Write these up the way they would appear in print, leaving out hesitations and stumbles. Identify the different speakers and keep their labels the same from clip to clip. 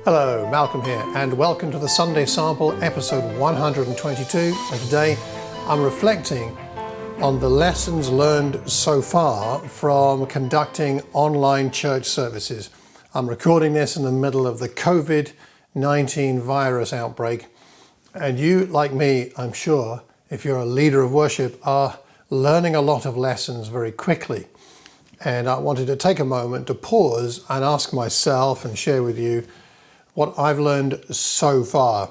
Speaker 1: Hello, Malcolm here, and welcome to the Sunday Sample, episode 122. And today I'm reflecting on the lessons learned so far from conducting online church services. I'm recording this in the middle of the COVID-19 virus outbreak, and you, like me, I'm sure, if you're a leader of worship, are learning a lot of lessons very quickly. And I wanted to take a moment to pause and ask myself and share with you what I've learned so far.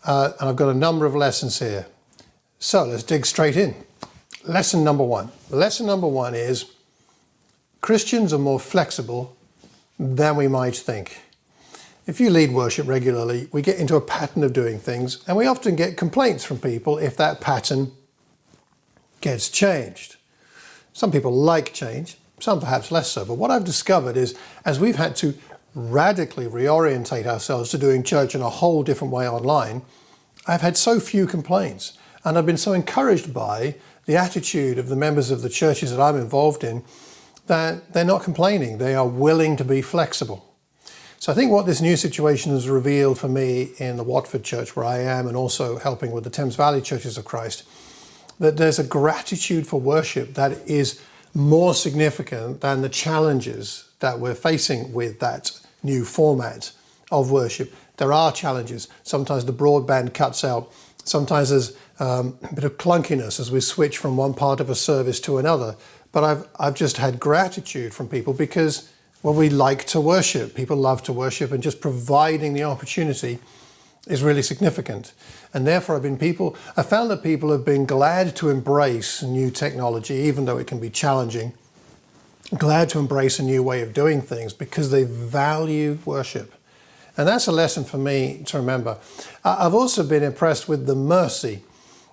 Speaker 1: And I've got a number of lessons here. So let's dig straight in. Lesson number one. Lesson number one is Christians are more flexible than we might think. If you lead worship regularly, we get into a pattern of doing things, and we often get complaints from people if that pattern gets changed. Some people like change, some perhaps less so. But what I've discovered is, as we've had to radically reorientate ourselves to doing church in a whole different way online, I've had so few complaints, and I've been so encouraged by the attitude of the members of the churches that I'm involved in that they're not complaining, they are willing to be flexible. So I think what this new situation has revealed for me in the Watford church where I am, and also helping with the Thames Valley Churches of Christ, that there's a gratitude for worship that is more significant than the challenges that we're facing with that new format of worship. There are challenges. Sometimes the broadband cuts out. Sometimes there's a bit of clunkiness as we switch from one part of a service to another. But I've just had gratitude from people because, well, we like to worship. People love to worship, and just providing the opportunity is really significant. And therefore I found that people have been glad to embrace new technology, even though it can be challenging. Glad to embrace a new way of doing things because they value worship. And that's a lesson for me to remember. I've also been impressed with the mercy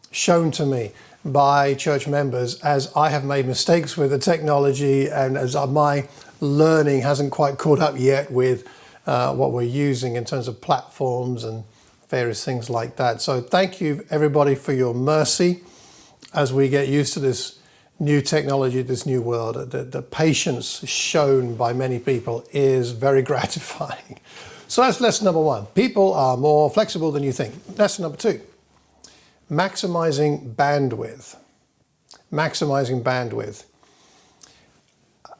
Speaker 1: shown to me by church members as I have made mistakes with the technology, and as my learning hasn't quite caught up yet with what we're using in terms of platforms and various things like that. So thank you everybody for your mercy as we get used to this new technology, this new world. The patience shown by many people is very gratifying. So that's lesson number one. People are more flexible than you think. Lesson number two, maximizing bandwidth. Maximizing bandwidth.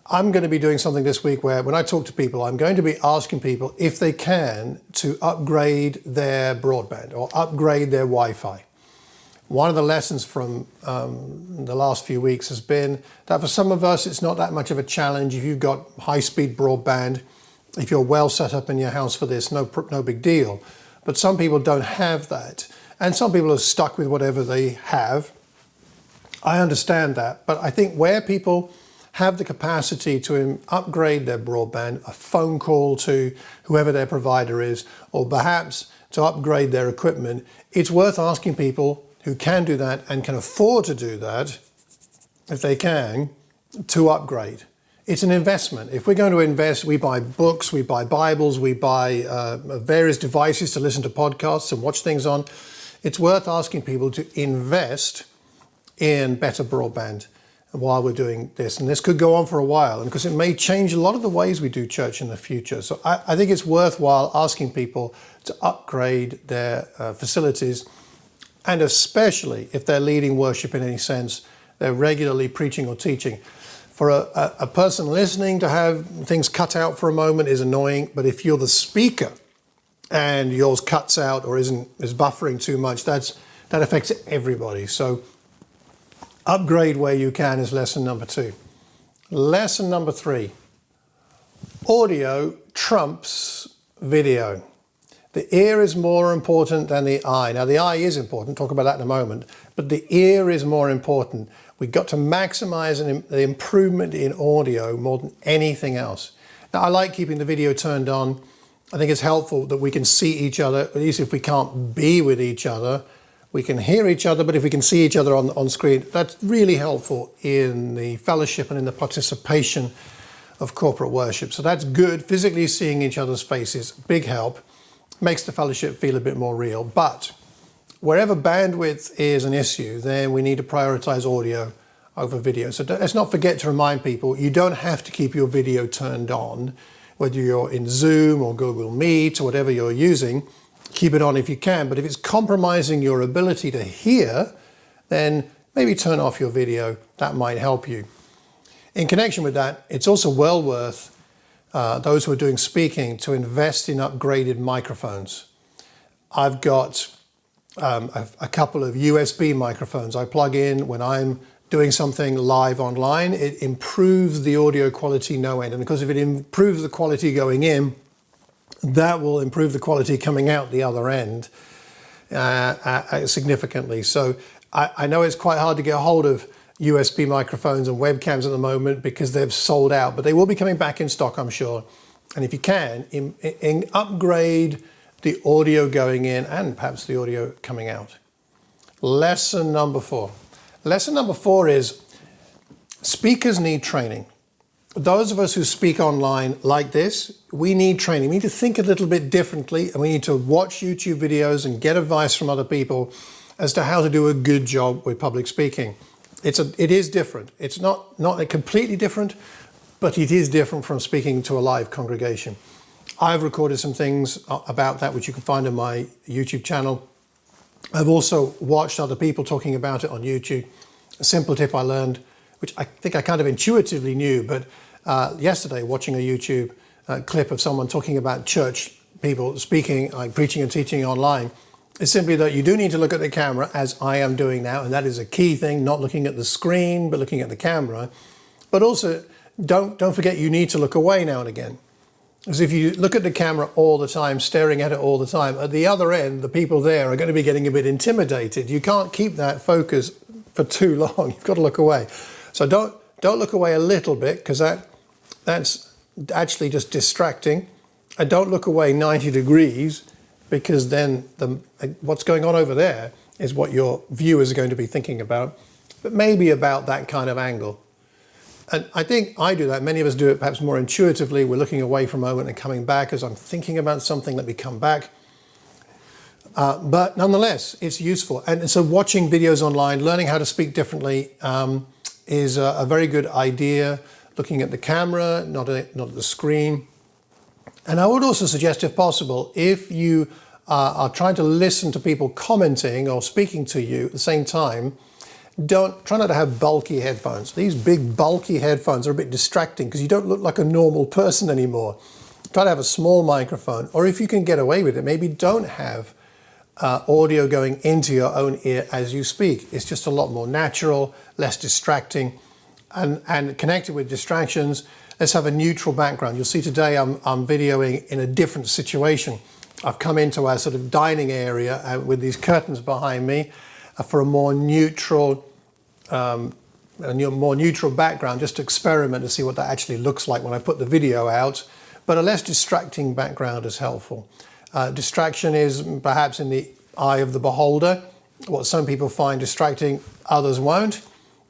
Speaker 1: I'm going to be doing something this week where when I talk to people, I'm going to be asking people if they can to upgrade their broadband or upgrade their Wi-Fi. One of the lessons from the last few weeks has been that for some of us, it's not that much of a challenge. If you've got high-speed broadband, if you're well set up in your house for this, no big deal. But some people don't have that. And some people are stuck with whatever they have. I understand that. But I think where people have the capacity to upgrade their broadband, a phone call to whoever their provider is, or perhaps to upgrade their equipment, it's worth asking people who can do that and can afford to do that, if they can, to upgrade. It's an investment. If we're going to invest, we buy books, we buy Bibles, we buy various devices to listen to podcasts and watch things on. It's worth asking people to invest in better broadband while we're doing this. And this could go on for a while, and because it may change a lot of the ways we do church in the future. So I think it's worthwhile asking people to upgrade their facilities, and especially if they're leading worship in any sense, they're regularly preaching or teaching. For a person listening to have things cut out for a moment is annoying, but if you're the speaker and yours cuts out or is buffering too much, that affects everybody. So upgrade where you can is lesson number two. Lesson number three, audio trumps video. The ear is more important than the eye. Now, the eye is important, talk about that in a moment, but the ear is more important. We've got to maximize the improvement in audio more than anything else. Now, I like keeping the video turned on. I think it's helpful that we can see each other, at least if we can't be with each other. We can hear each other, but if we can see each other on screen, that's really helpful in the fellowship and in the participation of corporate worship. So that's good. Physically seeing each other's faces, big help. Makes the fellowship feel a bit more real. But wherever bandwidth is an issue, then we need to prioritize audio over video. So let's not forget to remind people, you don't have to keep your video turned on. whether you're in Zoom or Google Meet or whatever you're using, keep it on if you can. But if it's compromising your ability to hear, then maybe turn off your video. That might help you. In connection with that, it's also well worth those who are doing speaking to invest in upgraded microphones. I've got a couple of USB microphones I plug in when I'm doing something live online. It improves the audio quality no end. And because if it improves the quality going in, that will improve the quality coming out the other end significantly. So I know it's quite hard to get hold of USB microphones and webcams at the moment because they've sold out, but they will be coming back in stock, I'm sure. And if you can, upgrade the audio going in and perhaps the audio coming out. Lesson number 4. Lesson number 4 is speakers need training. Those of us who speak online like this, we need training. We need to think a little bit differently, and we need to watch YouTube videos and get advice from other people as to how to do a good job with public speaking. It is different. It's not completely different, but it is different from speaking to a live congregation. I've recorded some things about that, which you can find on my YouTube channel. I've also watched other people talking about it on YouTube. A simple tip I learned, which I think I kind of intuitively knew, but yesterday watching a YouTube clip of someone talking about church people speaking, like preaching and teaching online, is simply that you do need to look at the camera, as I am doing now, and that is a key thing, not looking at the screen, but looking at the camera. But also, don't forget you need to look away now and again. Because if you look at the camera all the time, staring at it all the time, at the other end, the people there are going to be getting a bit intimidated. You can't keep that focus for too long. You've got to look away. So don't look away a little bit, because that's actually just distracting. And don't look away 90 degrees, because then what's going on over there is what your viewers are going to be thinking about, but maybe about that kind of angle. And I think I do that. Many of us do it perhaps more intuitively. We're looking away for a moment and coming back as I'm thinking about something, let me come back. But nonetheless, it's useful. And so watching videos online, learning how to speak differently is a very good idea. Looking at the camera, not at the screen. And I would also suggest, if possible, if you are trying to listen to people commenting or speaking to you at the same time, try not to have bulky headphones. These big bulky headphones are a bit distracting because you don't look like a normal person anymore. Try to have a small microphone, or if you can get away with it, maybe don't have audio going into your own ear as you speak. It's just a lot more natural, less distracting, and connected with distractions. Let's have a neutral background. You'll see today I'm videoing in a different situation. I've come into our sort of dining area with these curtains behind me for a more neutral background, just to experiment to see what that actually looks like when I put the video out. But a less distracting background is helpful. Distraction is perhaps in the eye of the beholder. What some people find distracting, others won't.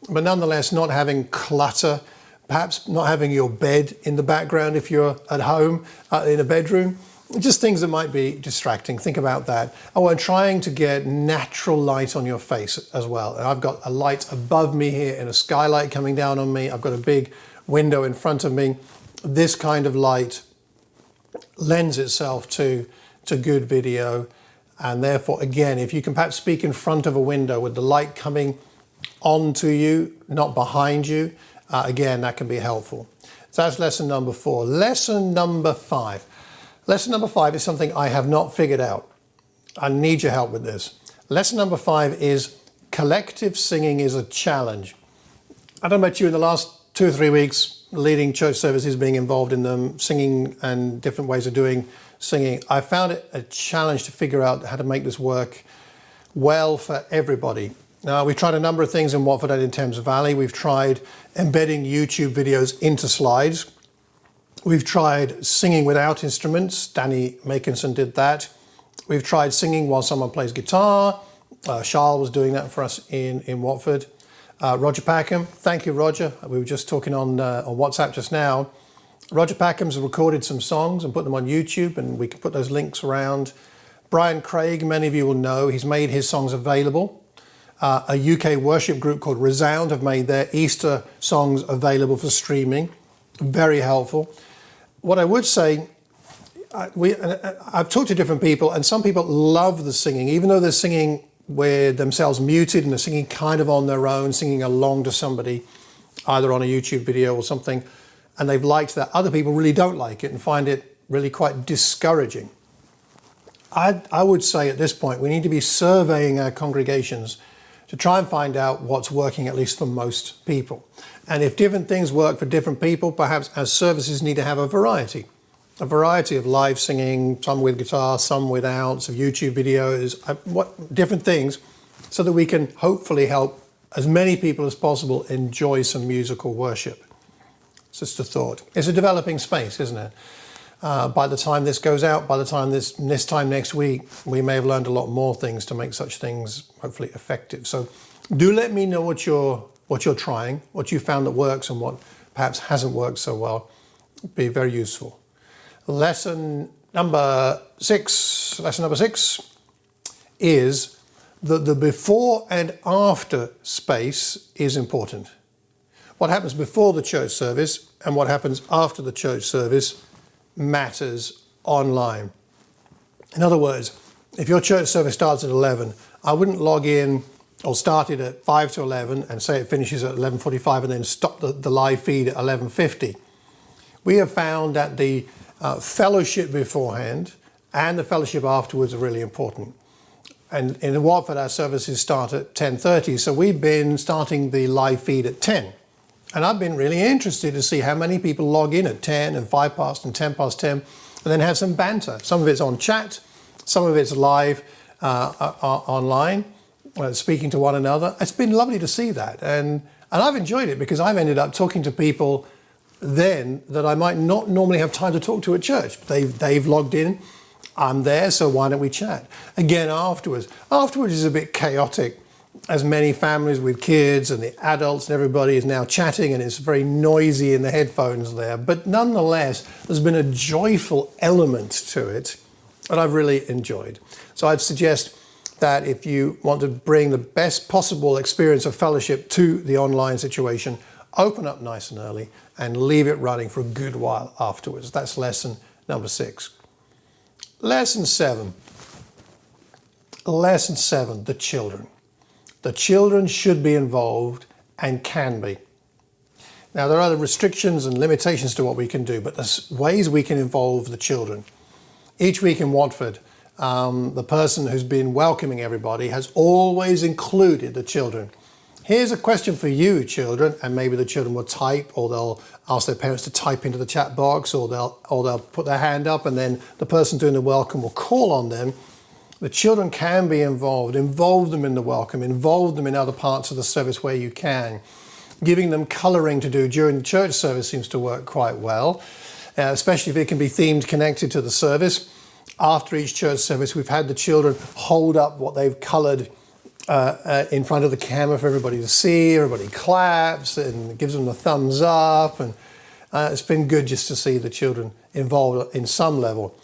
Speaker 1: But nonetheless, not having clutter, perhaps not having your bed in the background if you're at home in a bedroom, just things that might be distracting. Think about that. Oh, and trying to get natural light on your face as well. And I've got a light above me here and a skylight coming down on me. I've got a big window in front of me. This kind of light lends itself to good video. And therefore, again, if you can perhaps speak in front of a window with the light coming onto you, not behind you, again, that can be helpful. So that's lesson number 4. Lesson number 5. Lesson number 5 is something I have not figured out. I need your help with this. Lesson number 5 is collective singing is a challenge. I don't know about you, in the last 2 or 3 weeks, leading church services, being involved in them, singing and different ways of doing singing, I found it a challenge to figure out how to make this work well for everybody. Now, we've tried a number of things in Watford and Thames Valley. We've tried embedding YouTube videos into slides. We've tried singing without instruments. Danny Makinson did that. We've tried singing while someone plays guitar. Charles was doing that for us in Watford. Roger Packham, thank you, Roger. We were just talking on WhatsApp just now. Roger Packham's recorded some songs and put them on YouTube, and we can put those links around. Brian Craig, many of you will know, he's made his songs available. A UK worship group called Resound have made their Easter songs available for streaming. Very helpful. what I would say, I've talked to different people, and some people love the singing, even though they're singing with themselves muted and they're singing kind of on their own, singing along to somebody, either on a YouTube video or something, and they've liked that. Other people really don't like it and find it really quite discouraging. I would say at this point we need to be surveying our congregations to try and find out what's working, at least for most people. And if different things work for different people, perhaps our services need to have a variety of live singing, some with guitar, some without, some YouTube videos, different things, so that we can hopefully help as many people as possible enjoy some musical worship. It's just a thought. It's a developing space, isn't it? By the time this goes out, by the time this time next week, we may have learned a lot more things to make such things hopefully effective. So do let me know what you're trying, what you found that works and what perhaps hasn't worked so well. It'd be very useful. Lesson number six is that the before and after space is important. What happens before the church service and what happens after the church service matters online. In other words, if your church service starts at 11, I wouldn't log in or start it at 5 to 11 and say it finishes at 11:45 and then stop the live feed at 11:50. We have found that the fellowship beforehand and the fellowship afterwards are really important. And in Watford, our services start at 10:30, so we've been starting the live feed at 10. And I've been really interested to see how many people log in at 10 and 5 past and 10 past 10 and then have some banter. Some of it's on chat, some of it's live online, speaking to one another. It's been lovely to see that. And I've enjoyed it because I've ended up talking to people then that I might not normally have time to talk to at church. They've logged in, I'm there, so why don't we chat? Again, afterwards is a bit chaotic, as many families with kids and the adults and everybody is now chatting and it's very noisy in the headphones there. But nonetheless, there's been a joyful element to it that I've really enjoyed. So I'd suggest that if you want to bring the best possible experience of fellowship to the online situation, open up nice and early and leave it running for a good while afterwards. That's lesson number 6. Lesson 7, the children. The children should be involved and can be. Now, there are other restrictions and limitations to what we can do, but there's ways we can involve the children. Each week in Watford, the person who's been welcoming everybody has always included the children. Here's a question for you, children, and maybe the children will type, or they'll ask their parents to type into the chat box, or they'll put their hand up, and then the person doing the welcome will call on them. The children can be involved. Involve them in the welcome. Involve them in other parts of the service where you can. Giving them colouring to do during the church service seems to work quite well, especially if it can be themed connected to the service. After each church service, we've had the children hold up what they've coloured in front of the camera for everybody to see. Everybody claps and gives them the thumbs up, and it's been good just to see the children involved in some level.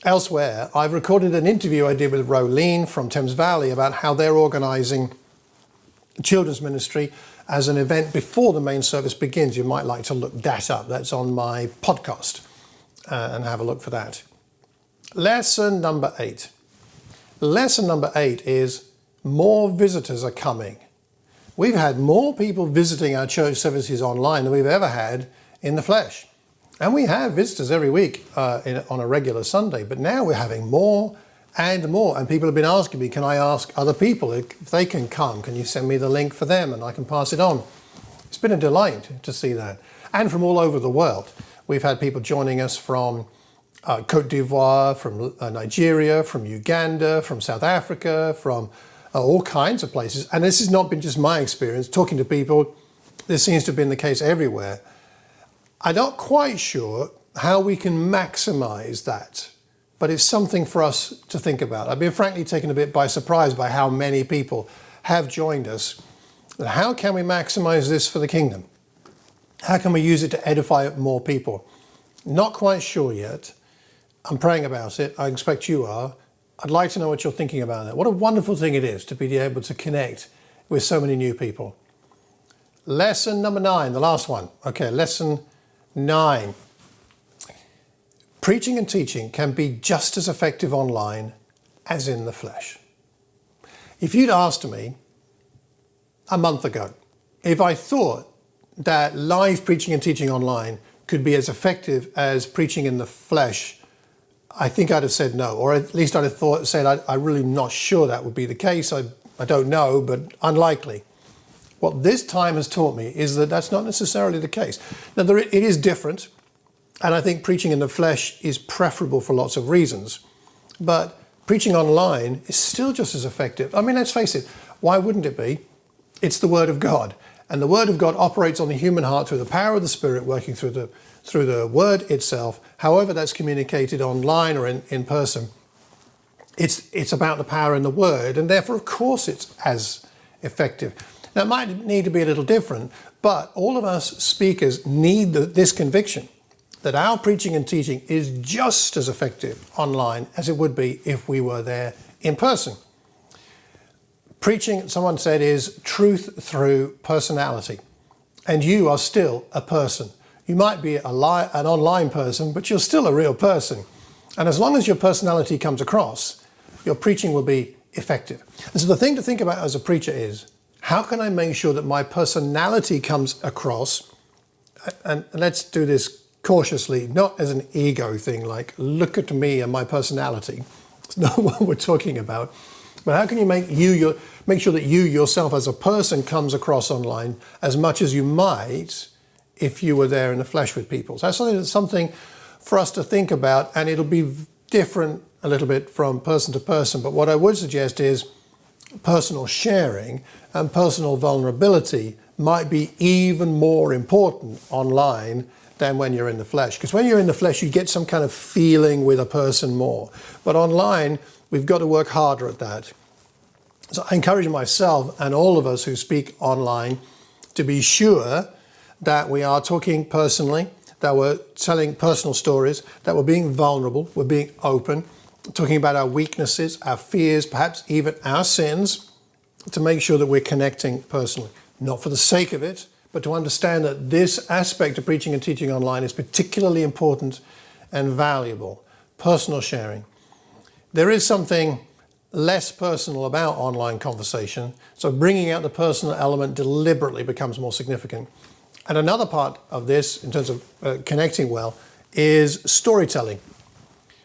Speaker 1: Elsewhere, I've recorded an interview I did with Rolene from Thames Valley about how they're organising children's ministry as an event before the main service begins. You might like to look that up. That's on my podcast, and have a look for that. Lesson number 8. Lesson number 8 is more visitors are coming. We've had more people visiting our church services online than we've ever had in the flesh. And we have visitors every week on a regular Sunday, but now we're having more and more. And people have been asking me, can I ask other people if they can come? Can you send me the link for them and I can pass it on? It's been a delight to see that. And from all over the world. We've had people joining us from Côte d'Ivoire, from Nigeria, from Uganda, from South Africa, from all kinds of places. And this has not been just my experience. Talking to people, this seems to have been the case everywhere. I'm not quite sure how we can maximize that, but it's something for us to think about. I've been frankly taken a bit by surprise by how many people have joined us. And how can we maximize this for the kingdom? How can we use it to edify more people? Not quite sure yet. I'm praying about it. I expect you are. I'd like to know what you're thinking about that. What a wonderful thing it is to be able to connect with so many new people. Lesson number 9, the last one. Okay, lesson 9. preaching and teaching can be just as effective online as in the flesh. If you'd asked me a month ago if I thought that live preaching and teaching online could be as effective as preaching in the flesh, I think I'd have said no, or at least I'd have said I'm really not sure that would be the case. I don't know, but unlikely. What this time has taught me is that that's not necessarily the case. Now, it is different, and I think preaching in the flesh is preferable for lots of reasons, but preaching online is still just as effective. I mean, let's face it, why wouldn't it be? It's the Word of God, and the Word of God operates on the human heart through the power of the Spirit working through the Word itself, however that's communicated online or in person. It's about the power in the Word, and therefore, of course, it's as effective. Now, it might need to be a little different, but all of us speakers need this conviction that our preaching and teaching is just as effective online as it would be if we were there in person. Preaching, someone said, is truth through personality, and you are still a person. You might be an online person, but you're still a real person. And as long as your personality comes across, your preaching will be effective. And so the thing to think about as a preacher is, how can I make sure that my personality comes across? And let's do this cautiously, not as an ego thing, like look at me and my personality. It's not what we're talking about. But how can you make sure that you yourself as a person comes across online as much as you might if you were there in the flesh with people? So that's something for us to think about, and it'll be different a little bit from person to person. But what I would suggest is personal sharing and personal vulnerability might be even more important online than when you're in the flesh. Because when you're in the flesh, you get some kind of feeling with a person more. But online, we've got to work harder at that. So I encourage myself and all of us who speak online to be sure that we are talking personally, that we're telling personal stories, that we're being vulnerable, we're being open, talking about our weaknesses, our fears, perhaps even our sins, to make sure that we're connecting personally. Not for the sake of it, but to understand that this aspect of preaching and teaching online is particularly important and valuable. Personal sharing. There is something less personal about online conversation, so bringing out the personal element deliberately becomes more significant. And another part of this, in terms of connecting well, is storytelling.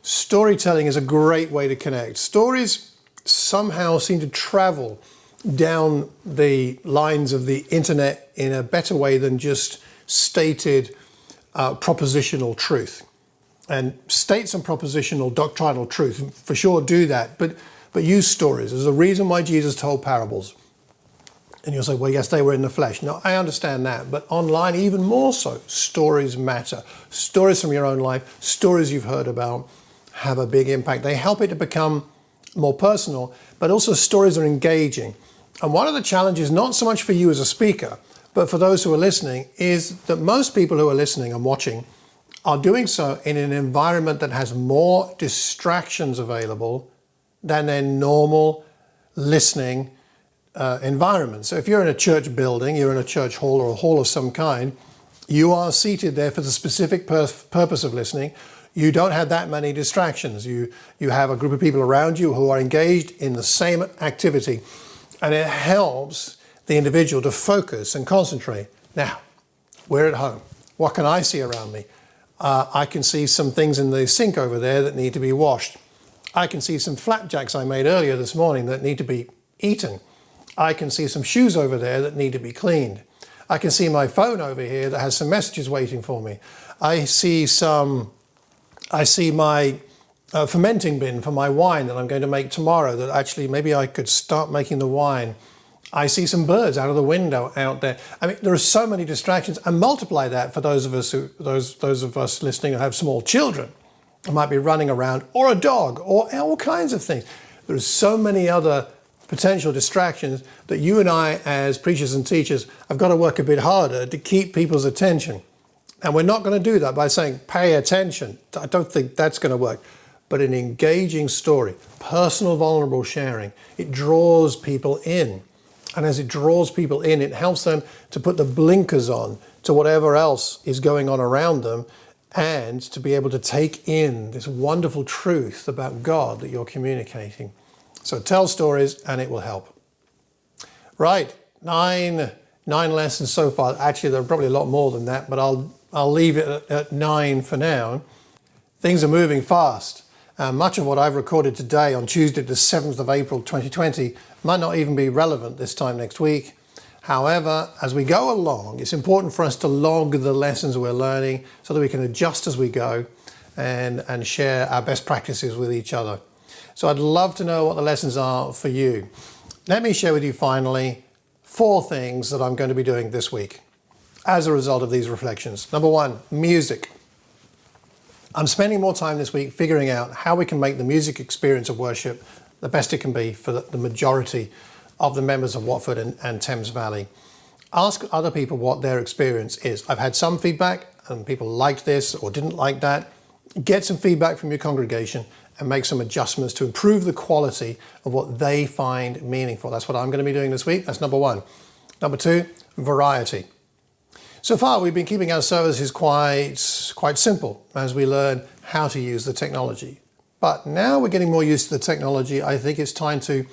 Speaker 1: Storytelling is a great way to connect. Stories somehow seem to travel down the lines of the internet in a better way than just stated propositional truth. And states and propositional doctrinal truth for sure do that, but use stories. There's a reason why Jesus told parables. And you'll say, well, yes, they were in the flesh. No, I understand that, but online even more so. Stories matter. Stories from your own life, stories you've heard about have a big impact. They help it to become more personal, but also stories are engaging. And one of the challenges, not so much for you as a speaker, but for those who are listening, is that most people who are listening and watching are doing so in an environment that has more distractions available than their normal listening environment. So if you're in a church building, you're in a church hall or a hall of some kind, you are seated there for the specific purpose of listening. You don't have that many distractions. You have a group of people around you who are engaged in the same activity, and it helps the individual to focus and concentrate. Now, we're at home. What can I see around me? I can see some things in the sink over there that need to be washed. I can see some flapjacks I made earlier this morning that need to be eaten. I can see some shoes over there that need to be cleaned. I can see my phone over here that has some messages waiting for me. I see my fermenting bin for my wine that I'm going to make tomorrow, that actually maybe I could start making the wine. I see some birds out of the window out there. I mean, there are so many distractions, and multiply that for those of us listening who have small children who might be running around, or a dog, or all kinds of things. There are so many other potential distractions that you and I, as preachers and teachers, have got to work a bit harder to keep people's attention. And we're not going to do that by saying, pay attention. I don't think that's going to work. But an engaging story, personal, vulnerable sharing, it draws people in. And as it draws people in, it helps them to put the blinkers on to whatever else is going on around them and to be able to take in this wonderful truth about God that you're communicating. So tell stories and it will help. Right, nine lessons so far. Actually, there are probably a lot more than that, but I'll leave it at 9 for now. Things are moving fast. Much of what I've recorded today on Tuesday, the 7th of April 2020 might not even be relevant this time next week. However, as we go along, it's important for us to log the lessons we're learning so that we can adjust as we go and share our best practices with each other. So I'd love to know what the lessons are for you. Let me share with you finally 4 things that I'm going to be doing this week as a result of these reflections. Number 1, music. I'm spending more time this week figuring out how we can make the music experience of worship the best it can be for the majority of the members of Watford and Thames Valley. Ask other people what their experience is. I've had some feedback and people liked this or didn't like that. Get some feedback from your congregation and make some adjustments to improve the quality of what they find meaningful. That's what I'm going to be doing this week. That's number 1. Number 2, variety. So far, we've been keeping our services quite simple as we learn how to use the technology. But now we're getting more used to the technology. I think it's time to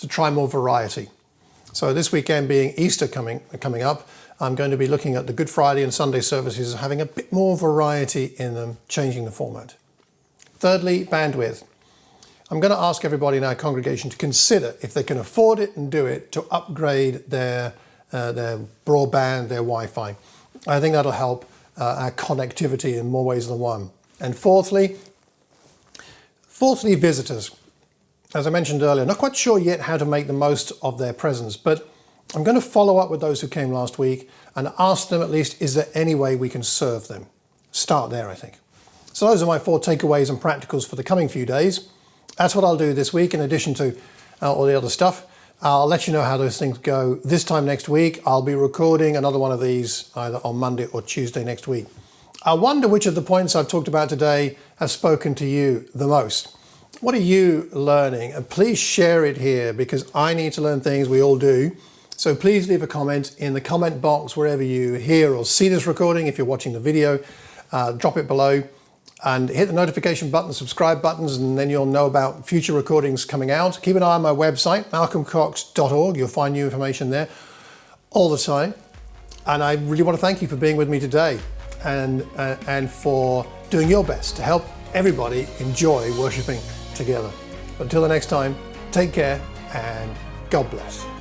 Speaker 1: try more variety. So this weekend being Easter coming up, I'm going to be looking at the Good Friday and Sunday services, having a bit more variety in them, changing the format. Thirdly, bandwidth. I'm going to ask everybody in our congregation to consider if they can afford it and do it to upgrade their broadband, their Wi-Fi. I think that'll help our connectivity in more ways than one. And fourthly, visitors. As I mentioned earlier, not quite sure yet how to make the most of their presence, but I'm going to follow up with those who came last week and ask them at least, is there any way we can serve them? Start there, I think. So those are my 4 takeaways and practicals for the coming few days. That's what I'll do this week in addition to all the other stuff. I'll let you know how those things go. This time next week, I'll be recording another one of these either on Monday or Tuesday next week. I wonder which of the points I've talked about today have spoken to you the most. What are you learning? And please share it here because I need to learn things, we all do. So please leave a comment in the comment box wherever you hear or see this recording. If you're watching the video, drop it below and hit the notification button, subscribe buttons, and then you'll know about future recordings coming out. Keep an eye on my website, malcolmcox.org. You'll find new information there all the time. And I really want to thank you for being with me today and for doing your best to help everybody enjoy worshiping together. Until the next time, take care and God bless.